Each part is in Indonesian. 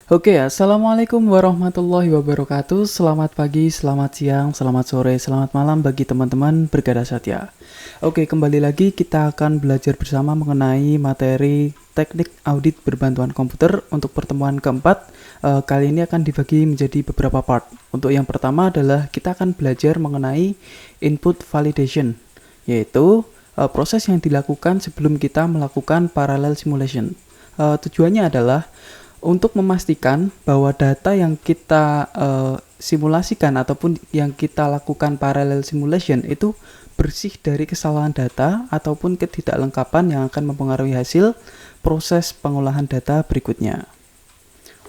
Oke, assalamualaikum warahmatullahi wabarakatuh. Selamat pagi, selamat siang, selamat sore, selamat malam bagi teman-teman Brigada Satya. Oke, kembali lagi kita akan belajar bersama mengenai materi teknik audit berbantuan komputer untuk pertemuan keempat. Kali ini akan dibagi menjadi beberapa part. Untuk yang pertama adalah kita akan belajar mengenai input validation, yaitu proses yang dilakukan sebelum kita melakukan parallel simulation. Tujuannya adalah untuk memastikan bahwa data yang kita simulasikan ataupun yang kita lakukan parallel simulation itu bersih dari kesalahan data ataupun ketidaklengkapan yang akan mempengaruhi hasil proses pengolahan data berikutnya.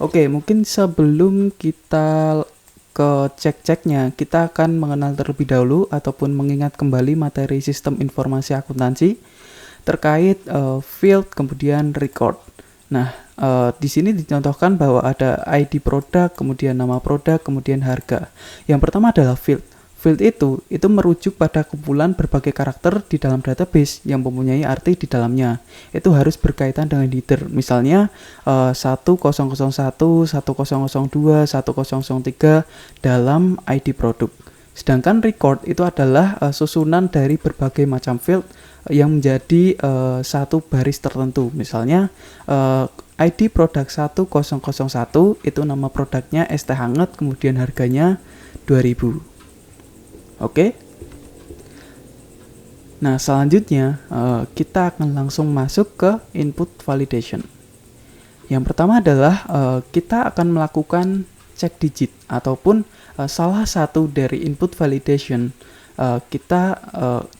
Oke, mungkin sebelum kita ke cek-ceknya, kita akan mengenal terlebih dahulu ataupun mengingat kembali materi sistem informasi akuntansi terkait field kemudian record. Nah, di sini dicontohkan bahwa ada ID produk, kemudian nama produk, kemudian harga. Yang pertama adalah field. Field itu merujuk pada kumpulan berbagai karakter di dalam database yang mempunyai arti di dalamnya. Itu harus berkaitan dengan header. Misalnya 1001, 1002, 1003 dalam ID produk. Sedangkan record itu adalah susunan dari berbagai macam field yang menjadi satu baris tertentu. Misalnya ID produk 1001 itu nama produknya es teh hangat, kemudian harganya 2000. Oke. Nah, selanjutnya kita akan langsung masuk ke input validation. Yang pertama adalah kita akan melakukan cek digit ataupun salah satu dari input validation. Kita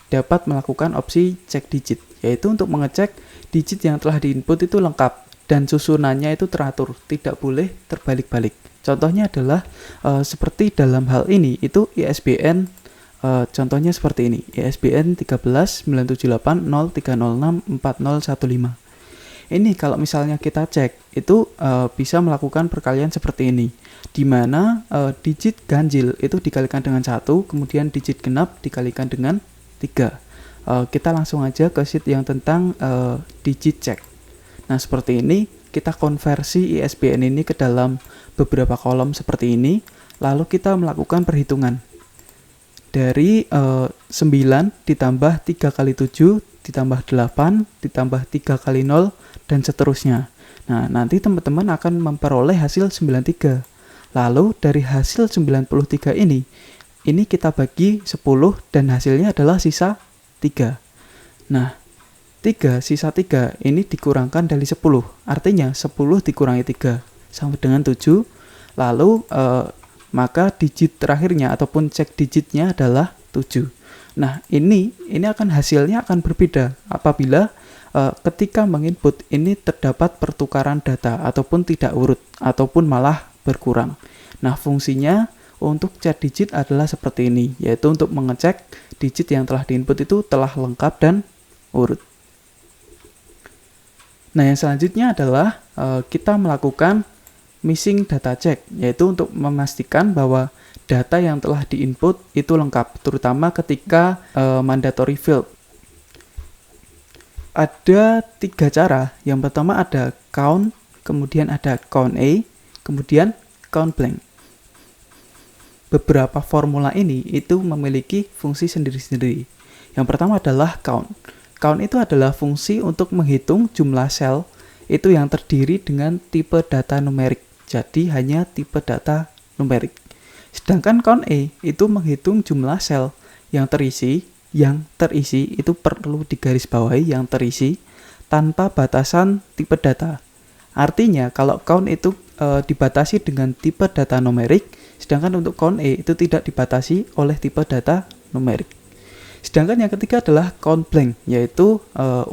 dapat melakukan opsi cek digit, yaitu untuk mengecek digit yang telah diinput itu lengkap dan susunannya itu teratur, tidak boleh terbalik-balik. Contohnya adalah seperti dalam hal ini itu ISBN, contohnya seperti ini, ISBN 13978030640115. Ini kalau misalnya kita cek itu bisa melakukan perkalian seperti ini, di mana digit ganjil itu dikalikan dengan 1, kemudian digit genap dikalikan dengan 3. Kita langsung aja ke sheet yang tentang digit check. Nah, seperti ini kita konversi ISBN ini ke dalam beberapa kolom seperti ini, lalu kita melakukan perhitungan. Dari 9 ditambah 3 kali 7 ditambah 8 ditambah 3 kali 0 dan seterusnya. Nah, nanti teman-teman akan memperoleh hasil 93. Lalu dari hasil 93 ini kita bagi 10 dan hasilnya adalah sisa 3. Nah, 3 sisa 3 ini dikurangkan dari 10. Artinya 10 dikurangi 3 sama dengan 7. Lalu maka digit terakhirnya ataupun cek digitnya adalah 7. Nah, ini akan hasilnya akan berbeda apabila ketika menginput ini terdapat pertukaran data ataupun tidak urut ataupun malah berkurang. Nah, fungsinya untuk cek digit adalah seperti ini, yaitu untuk mengecek digit yang telah diinput itu telah lengkap dan urut. Nah, yang selanjutnya adalah kita melakukan missing data check, yaitu untuk memastikan bahwa data yang telah diinput itu lengkap, terutama ketika mandatory field. Ada 3 cara. Yang pertama ada count, kemudian ada count A, kemudian count blank. Beberapa formula ini itu memiliki fungsi sendiri-sendiri. Yang pertama adalah count. Count itu adalah fungsi untuk menghitung jumlah sel itu yang terdiri dengan tipe data numerik. Jadi hanya tipe data numerik. Sedangkan count A itu menghitung jumlah sel yang terisi itu perlu digarisbawahi, yang terisi tanpa batasan tipe data. Artinya kalau count itu dibatasi dengan tipe data numerik, sedangkan untuk count A itu tidak dibatasi oleh tipe data numerik. Sedangkan yang ketiga adalah count blank, yaitu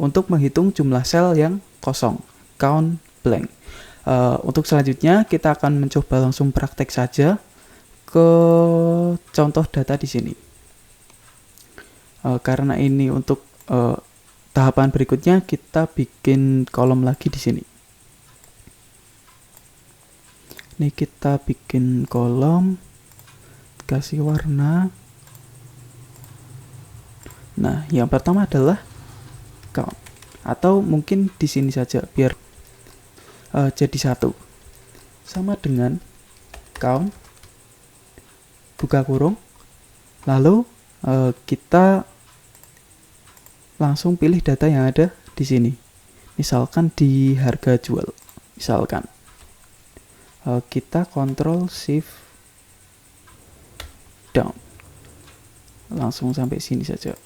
untuk menghitung jumlah sel yang kosong, count blank. Untuk selanjutnya kita akan mencoba langsung praktek saja ke contoh data di sini. Karena ini untuk tahapan berikutnya kita bikin kolom lagi di sini. Ini kita bikin kolom, kasih warna. Nah, yang pertama adalah count, atau mungkin di sini saja biar jadi 1. sama dengan count buka kurung, lalu kita langsung pilih data yang ada di sini. Misalkan di harga jual. Misalkan kita Ctrl Shift down. Langsung sampai sini saja.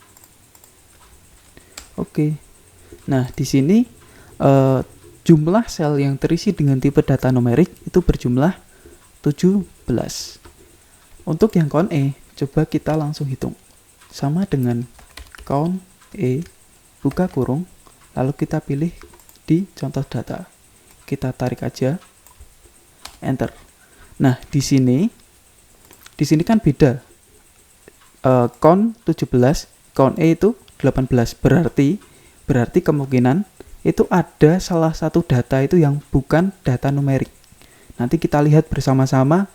Oke. Nah, di sini jumlah sel yang terisi dengan tipe data numerik itu berjumlah 17. Untuk yang count E, coba kita langsung hitung. Sama dengan count E buka kurung, lalu kita pilih di contoh data. Kita tarik aja, enter. Nah, di sini kan beda. Count 17, count E itu 18. Berarti kemungkinan itu ada salah satu data itu yang bukan data numerik. Nanti kita lihat bersama-sama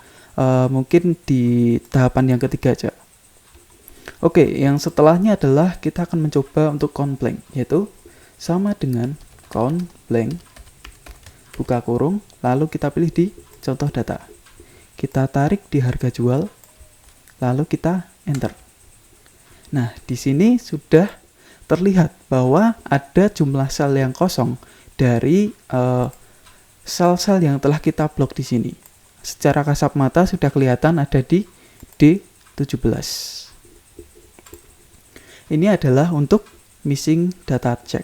mungkin di tahapan yang ketiga aja. Oke, yang setelahnya adalah kita akan mencoba untuk count blank, yaitu sama dengan count blank buka kurung, lalu kita pilih di contoh data. Kita tarik di harga jual, lalu kita enter. Nah, di sini sudah terlihat bahwa ada jumlah sel yang kosong dari sel-sel yang telah kita blok di sini. Secara kasat mata sudah kelihatan ada di D17. Ini adalah untuk missing data check.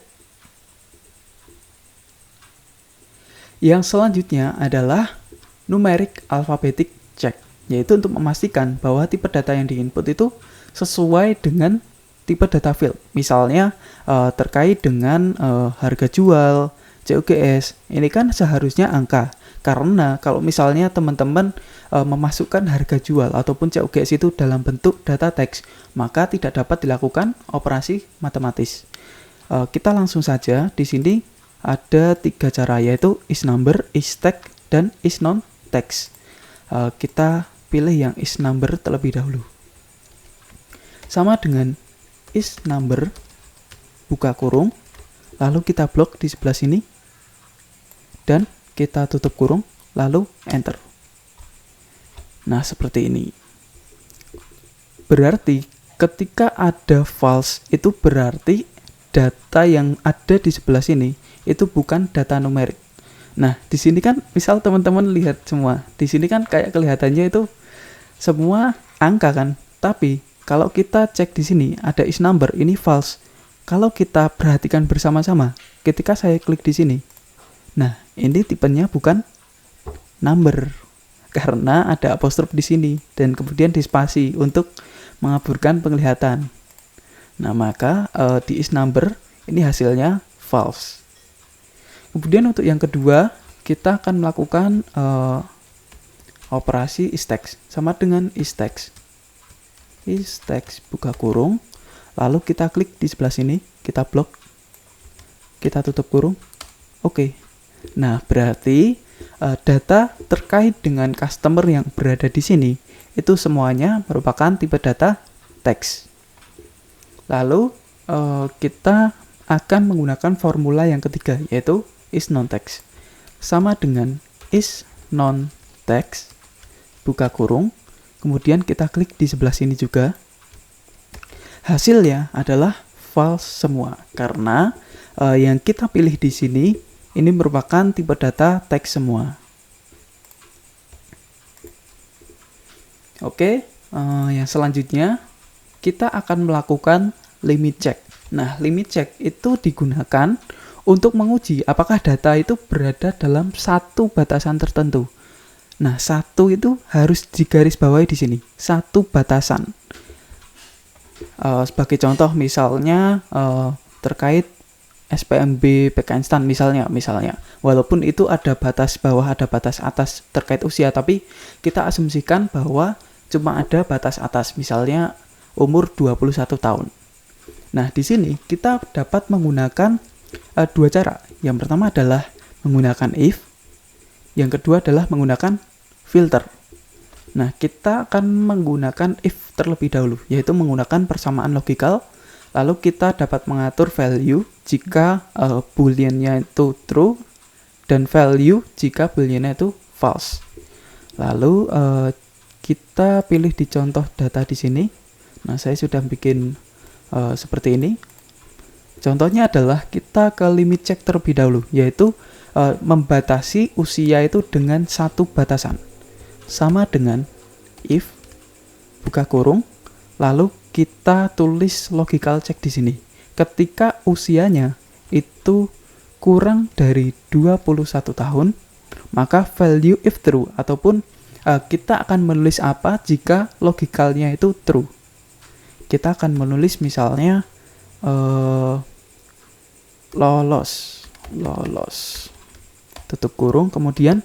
Yang selanjutnya adalah numeric alphabetic check, yaitu untuk memastikan bahwa tipe data yang diinput itu sesuai dengan tipe data field. Misalnya terkait dengan harga jual, COGS, ini kan seharusnya angka. Karena kalau misalnya teman-teman memasukkan harga jual ataupun COGS itu dalam bentuk data teks, maka tidak dapat dilakukan operasi matematis. Kita langsung saja, di sini ada 3 cara, yaitu isNumber, isText, dan isNonText. Kita pilih yang isNumber terlebih dahulu. Sama dengan isNumber buka kurung, lalu kita blok di sebelah sini, dan kita tutup kurung, lalu enter. Nah, seperti ini. Berarti ketika ada false, itu berarti data yang ada di sebelah sini itu bukan data numerik. Nah, di sini kan misal teman-teman lihat semua, di sini kan kayak kelihatannya itu semua angka kan. Tapi kalau kita cek di sini ada isNumber, ini false. Kalau kita perhatikan bersama-sama, ketika saya klik di sini, nah, ini tipenya bukan number karena ada apostrof di sini dan kemudian di spasi untuk mengaburkan penglihatan. Nah, maka di isNumber ini hasilnya false. Kemudian untuk yang kedua, kita akan melakukan operasi isText sama dengan isText. isText buka kurung, lalu kita klik di sebelah sini, kita blok, kita tutup kurung. Oke. Nah, berarti data terkait dengan customer yang berada di sini itu semuanya merupakan tipe data teks. Lalu kita akan menggunakan formula yang ketiga, yaitu isNonText. Sama dengan isNonText buka kurung, kemudian kita klik di sebelah sini juga. Hasilnya adalah false semua karena yang kita pilih di sini ini merupakan tipe data teks semua. Oke, yang selanjutnya kita akan melakukan limit check. Nah, limit check itu digunakan untuk menguji apakah data itu berada dalam satu batasan tertentu. Nah, satu itu harus digarisbawahi di sini, satu batasan. Sebagai contoh misalnya terkait SPMB PK instan misalnya, walaupun itu ada batas bawah, ada batas atas terkait usia, tapi kita asumsikan bahwa cuma ada batas atas, misalnya umur 21 tahun. Nah, di sini kita dapat menggunakan dua cara. Yang pertama adalah menggunakan if, yang kedua adalah menggunakan filter. Nah, kita akan menggunakan if terlebih dahulu, yaitu menggunakan persamaan logikal. Lalu kita dapat mengatur value jika booleannya itu true dan value jika booleannya itu false. Lalu kita pilih di contoh data di sini. Nah, saya sudah bikin seperti ini. Contohnya adalah kita ke limit check terlebih dahulu, yaitu membatasi usia itu dengan satu batasan. Sama dengan if buka kurung, lalu kita tulis logical check di sini. Ketika usianya itu kurang dari 21 tahun, maka value if true, ataupun kita akan menulis apa jika logicalnya itu true. Kita akan menulis misalnya lolos, tutup kurung, kemudian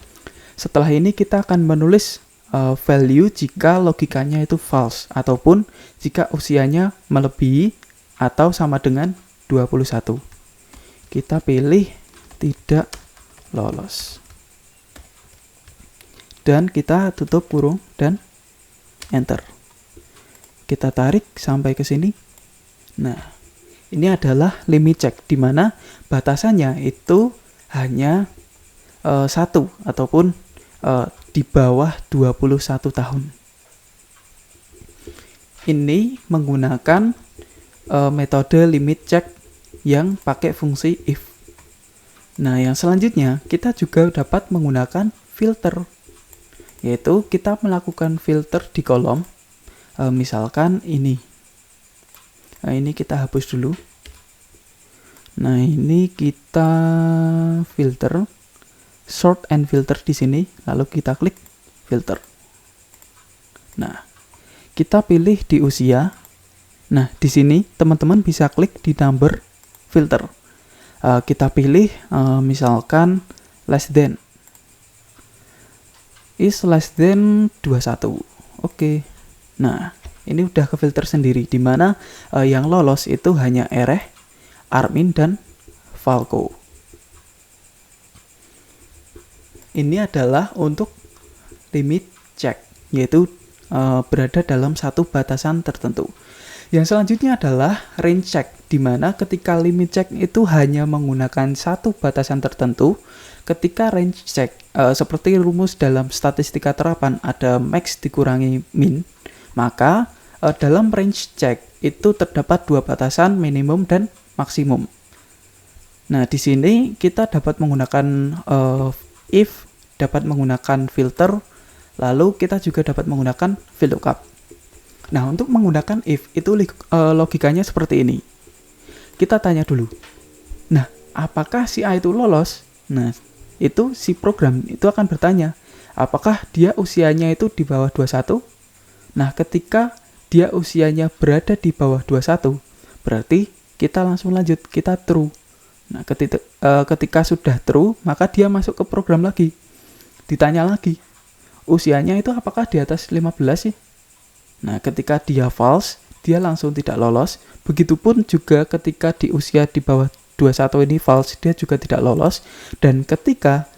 setelah ini kita akan menulis value jika logikanya itu false, ataupun jika usianya melebihi atau sama dengan 21. Kita pilih tidak lolos. Dan kita tutup kurung dan enter. Kita tarik sampai ke sini. Nah, ini adalah limit check, di mana batasannya itu hanya 1 ataupun di bawah 21 tahun. Ini menggunakan metode limit check yang pakai fungsi if. Nah, yang selanjutnya kita juga dapat menggunakan filter, yaitu kita melakukan filter di kolom. Misalkan ini. Nah, ini kita hapus dulu. Nah, ini kita filter, sort and filter di sini, lalu kita klik filter. Nah, kita pilih di usia. Nah, di sini teman-teman bisa klik di number filter. Kita pilih misalkan less than. Is less than 21. Oke. Nah, ini udah ke filter sendiri, di mana yang lolos itu hanya Ereh, Armin, dan Falco. Ini adalah untuk limit check, yaitu berada dalam satu batasan tertentu. Yang selanjutnya adalah range check, di mana ketika limit check itu hanya menggunakan satu batasan tertentu. Ketika range check, seperti rumus dalam statistika terapan ada max dikurangi min, maka dalam range check itu terdapat dua batasan, minimum dan maksimum. Nah, di sini kita dapat menggunakan if, dapat menggunakan filter, lalu kita juga dapat menggunakan VLOOKUP. Nah, untuk menggunakan if itu logikanya seperti ini. Kita tanya dulu. Nah, apakah si A itu lolos? Nah, itu si program itu akan bertanya, apakah dia usianya itu di bawah 21? Nah, ketika dia usianya berada di bawah 21, berarti kita langsung lanjut, kita true. Nah, ketika sudah true, maka dia masuk ke program lagi. Ditanya lagi, usianya itu apakah di atas 15 sih? Nah, ketika dia false, dia langsung tidak lolos. Begitupun juga ketika di usia di bawah 21 ini false, dia juga tidak lolos. Dan ketika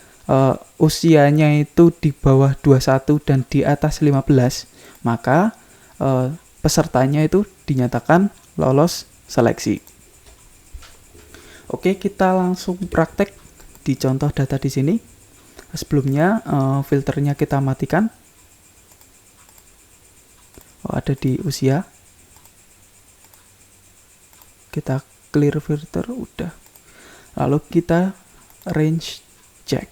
usianya itu di bawah 21 dan di atas 15, maka pesertanya itu dinyatakan lolos seleksi. Oke, kita langsung praktek di contoh data di sini. Sebelumnya filternya kita matikan. Ada di usia. Kita clear filter, udah. Lalu kita range check.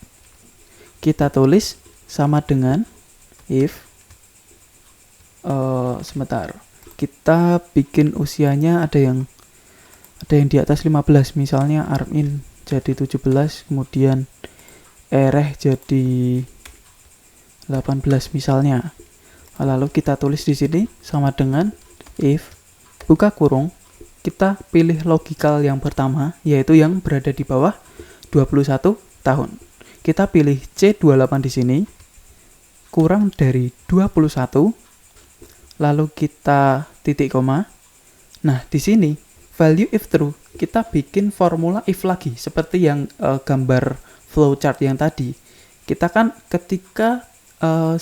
Kita tulis sama dengan if. Sebentar. Kita bikin usianya ada yang di atas 15, misalnya Armin jadi 17, kemudian Ereh jadi 18 misalnya. Lalu kita tulis di sini sama dengan if buka kurung, kita pilih logical yang pertama, yaitu yang berada di bawah 21 tahun. Kita pilih C28 di sini, kurang dari 21, lalu kita titik koma. Nah, di sini value if true, kita bikin formula if lagi, seperti yang gambar flowchart yang tadi. Kita kan ketika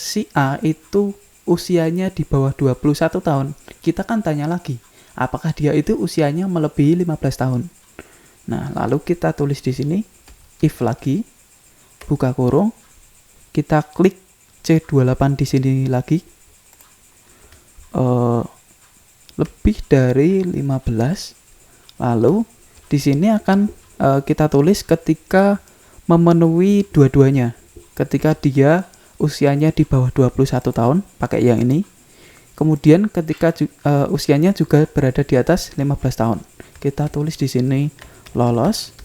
si A itu usianya di bawah 21 tahun, kita kan tanya lagi, apakah dia itu usianya melebihi 15 tahun. Nah, lalu kita tulis di sini if lagi, buka kurung, kita klik C28 di sini lagi. Lebih dari 15. Lalu di sini akan kita tulis ketika memenuhi dua-duanya. Ketika dia usianya di bawah 21 tahun, pakai yang ini. Kemudian ketika usianya juga berada di atas 15 tahun. Kita tulis di sini lolos.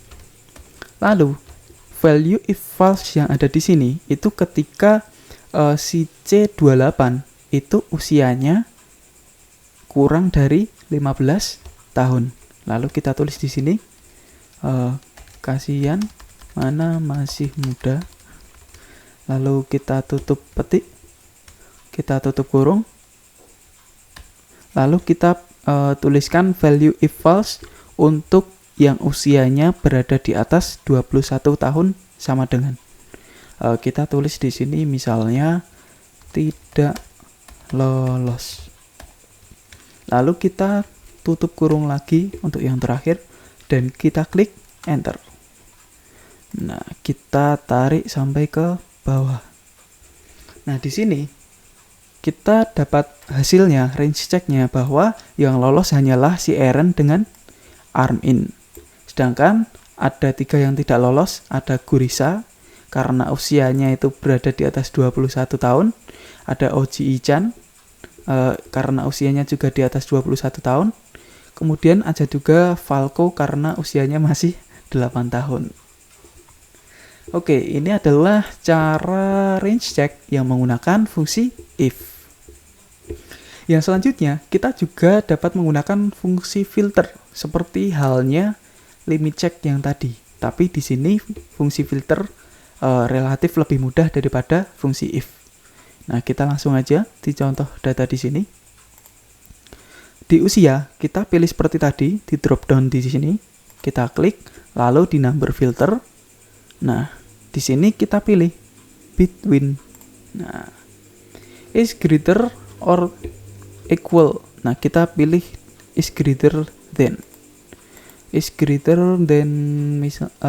Lalu value if false yang ada di sini itu ketika si C28 itu usianya kurang dari 15 tahun. Lalu kita tulis di sini kasihan mana masih muda. Lalu kita tutup petik, kita tutup kurung. Lalu kita tuliskan value if false untuk yang usianya berada di atas 21 tahun sama dengan kita tulis di sini misalnya tidak lolos. Lalu kita tutup kurung lagi untuk yang terakhir dan kita klik enter. Nah, kita tarik sampai ke bawah. Nah, di sini kita dapat hasilnya, range checknya, bahwa yang lolos hanyalah si Eren dengan Armin. Sedangkan ada 3 yang tidak lolos, ada Gurisa karena usianya itu berada di atas 21 tahun, ada Oji Ichan karena usianya juga di atas 21 tahun, kemudian ada juga Falco karena usianya masih 8 tahun. Oke, ini adalah cara range check yang menggunakan fungsi if. Yang selanjutnya, kita juga dapat menggunakan fungsi filter seperti halnya limit check yang tadi. Tapi di sini fungsi filter relatif lebih mudah daripada fungsi if. Nah, kita langsung aja di contoh data di sini. Di usia, kita pilih seperti tadi, di drop down di sini. Kita klik, lalu di number filter. Nah, di sini kita pilih between. Nah, is greater or equal. Nah, kita pilih is greater than. Is greater than 15.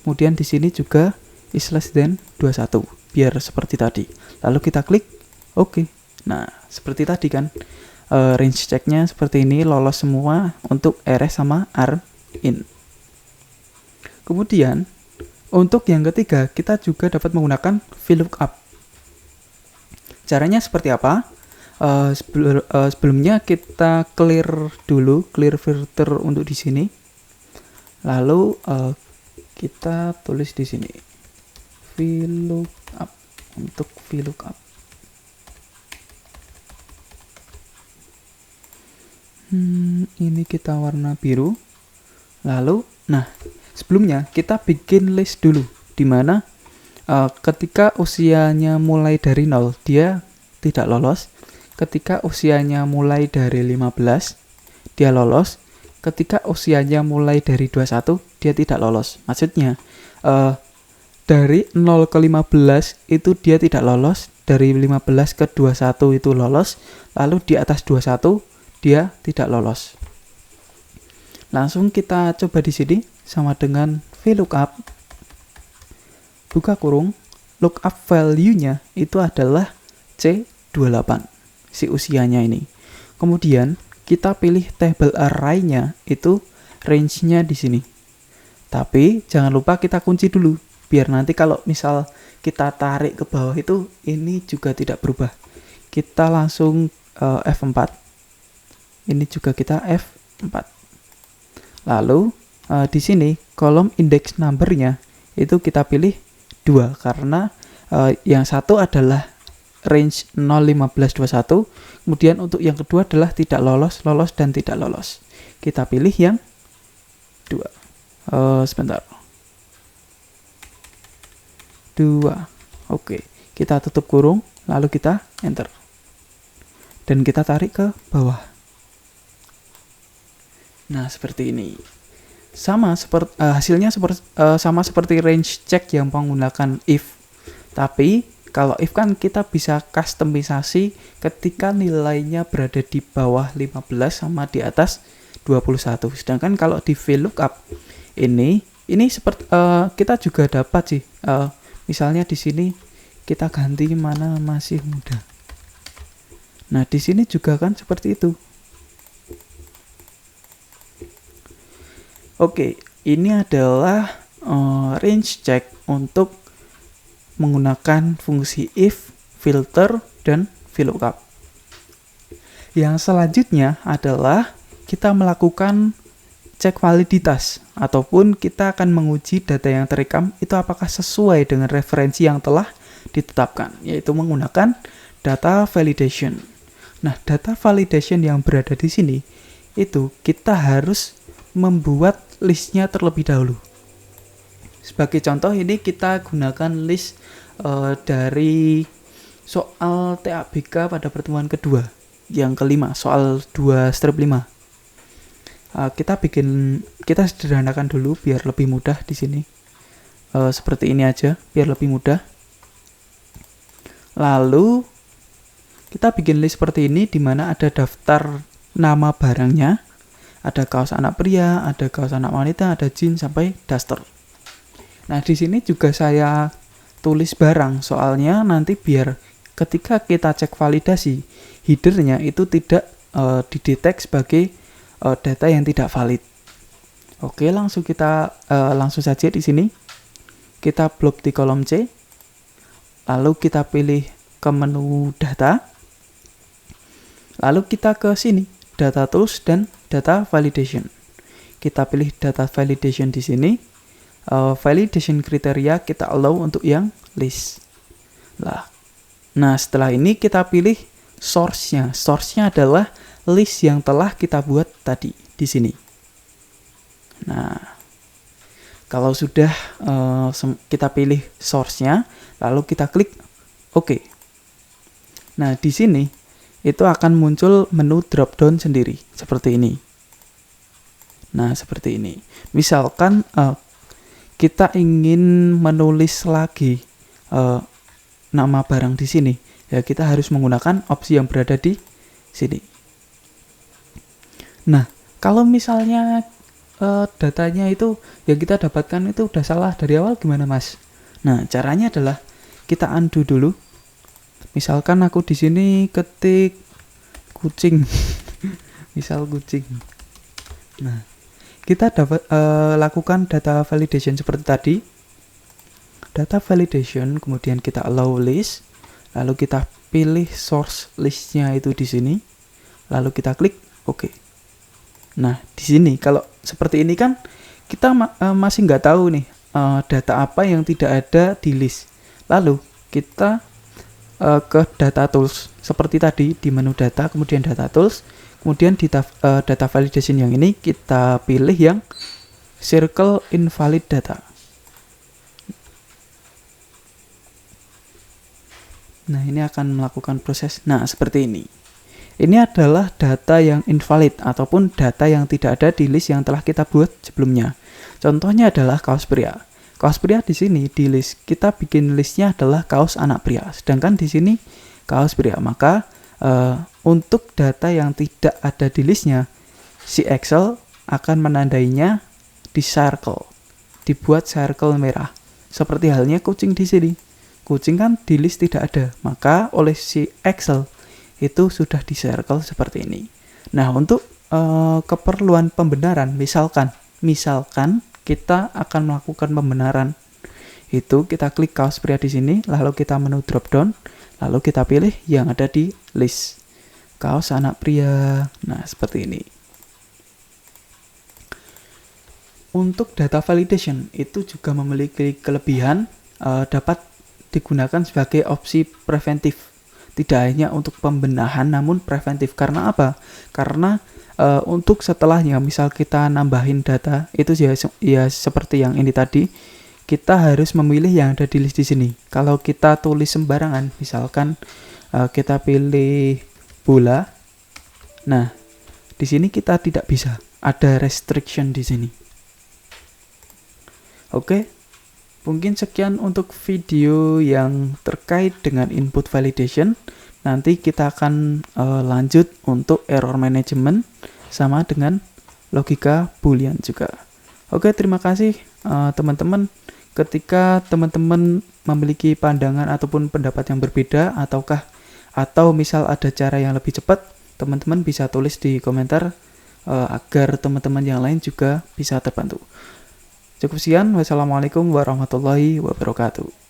Kemudian di sini juga is less than 21. Biar seperti tadi. Lalu kita klik oke. Nah, seperti tadi kan. Range checknya seperti ini, lolos semua untuk RS sama Armin. Kemudian untuk yang ketiga, kita juga dapat menggunakan VLOOKUP. Caranya seperti apa? Sebelumnya kita clear filter untuk di sini. Lalu kita tulis di sini VLOOKUP untuk VLOOKUP. Ini kita warna biru. Lalu, nah, sebelumnya kita bikin list dulu, dimana ketika usianya mulai dari 0 dia tidak lolos, ketika usianya mulai dari 15 dia lolos, ketika usianya mulai dari 21 dia tidak lolos. Maksudnya dari 0 ke 15 itu dia tidak lolos, dari 15 ke 21 itu lolos, lalu di atas 21 dia tidak lolos. Langsung kita coba di sini sama dengan VLOOKUP. Buka kurung, lookup value-nya itu adalah C28, si usianya ini. Kemudian kita pilih table array-nya, itu range-nya di sini. Tapi jangan lupa kita kunci dulu, biar nanti kalau misal kita tarik ke bawah itu ini juga tidak berubah. Kita langsung F4. Ini juga kita F4. Lalu di sini kolom index number-nya itu kita pilih 2 karena yang satu adalah range 0, 15, 21. Kemudian untuk yang kedua adalah tidak lolos, lolos, dan tidak lolos. Kita pilih yang 2. Sebentar. 2. Oke. Kita tutup kurung, lalu kita enter. Dan kita tarik ke bawah. Nah, seperti ini. Hasilnya sama seperti range check yang menggunakan if. Tapi kalau if kan kita bisa customisasi ketika nilainya berada di bawah 15 sama di atas 21. Sedangkan kalau di VLOOKUP ini seperti kita juga dapat sih Misalnya di sini kita ganti mana masih muda. Nah, di sini juga kan seperti itu. Oke, ini adalah range check untuk menggunakan fungsi if, filter, dan VLOOKUP. Yang selanjutnya adalah kita melakukan cek validitas, ataupun kita akan menguji data yang terekam itu apakah sesuai dengan referensi yang telah ditetapkan, yaitu menggunakan data validation. Nah, data validation yang berada di sini itu kita harus membuat listnya terlebih dahulu. Sebagai contoh, ini kita gunakan list dari soal TABK pada pertemuan kedua, yang kelima, soal 2/5. Kita sederhanakan dulu biar lebih mudah di sini. Seperti ini aja, biar lebih mudah. Lalu kita bikin list seperti ini, di mana ada daftar nama barangnya, ada kaos anak pria, ada kaos anak wanita, ada jeans sampai daster. Nah, di sini juga saya tulis barang, soalnya nanti biar ketika kita cek validasi, headernya itu tidak didetek sebagai data yang tidak valid. Oke, langsung saja di sini kita blok di kolom C, lalu kita pilih ke menu data, lalu kita ke sini data tools dan data validation. Kita pilih data validation di sini. Validation kriteria kita allow untuk yang list. Nah, setelah ini kita pilih source-nya. Source-nya adalah list yang telah kita buat tadi di sini. Nah, kalau sudah kita pilih source-nya, lalu kita klik OK. Nah, di sini itu akan muncul menu drop down sendiri seperti ini. Nah, seperti ini. Misalkan kita ingin menulis lagi nama barang di sini, ya kita harus menggunakan opsi yang berada di sini. Nah, kalau misalnya datanya itu yang kita dapatkan itu udah salah dari awal, gimana Mas? Nah, caranya adalah kita undo dulu. Misalkan aku di sini ketik kucing, misal kucing. Nah, kita lakukan data validation seperti tadi. Data validation, kemudian kita allow list, lalu kita pilih source listnya itu di sini, lalu kita klik OK. Nah, di sini kalau seperti ini kan kita masih nggak tahu nih data apa yang tidak ada di list. Lalu kita ke data tools seperti tadi, di menu data, kemudian data tools, kemudian di data validation yang ini kita pilih yang circle invalid data. Nah, ini akan melakukan proses. Nah, seperti ini. Ini adalah data yang invalid ataupun data yang tidak ada di list yang telah kita buat sebelumnya. Contohnya adalah kaos pria. Kaos pria di sini di list kita bikin listnya adalah kaos anak pria, sedangkan di sini kaos pria. Maka untuk data yang tidak ada di listnya, si Excel akan menandainya di circle, dibuat circle merah. Seperti halnya kucing di sini. Kucing kan di list tidak ada, maka oleh si Excel itu sudah di circle seperti ini. Nah, untuk keperluan pembenaran, misalkan kita akan melakukan pembenaran, itu kita klik kaos pria di sini, lalu kita menu drop down, lalu kita pilih yang ada di list, kaos anak pria. Nah, seperti ini. Untuk data validation itu juga memiliki kelebihan, dapat digunakan sebagai opsi preventif. Tidak hanya untuk pembenahan namun preventif. Karena apa? Karena untuk setelahnya, misal kita nambahin data itu ya seperti yang ini tadi, kita harus memilih yang ada di list di sini. Kalau kita tulis sembarangan, misalkan kita pilih bola, nah di sini kita tidak bisa, ada restriction di sini. Oke, mungkin sekian untuk video yang terkait dengan input validation. Nanti kita akan lanjut untuk error management sama dengan logika boolean juga. Oke, terima kasih teman-teman. ketika teman-teman memiliki pandangan ataupun pendapat yang berbeda atau misal ada cara yang lebih cepat, teman-teman bisa tulis di komentar agar teman-teman yang lain juga bisa terbantu. Cukup sekian. Wassalamualaikum warahmatullahi wabarakatuh.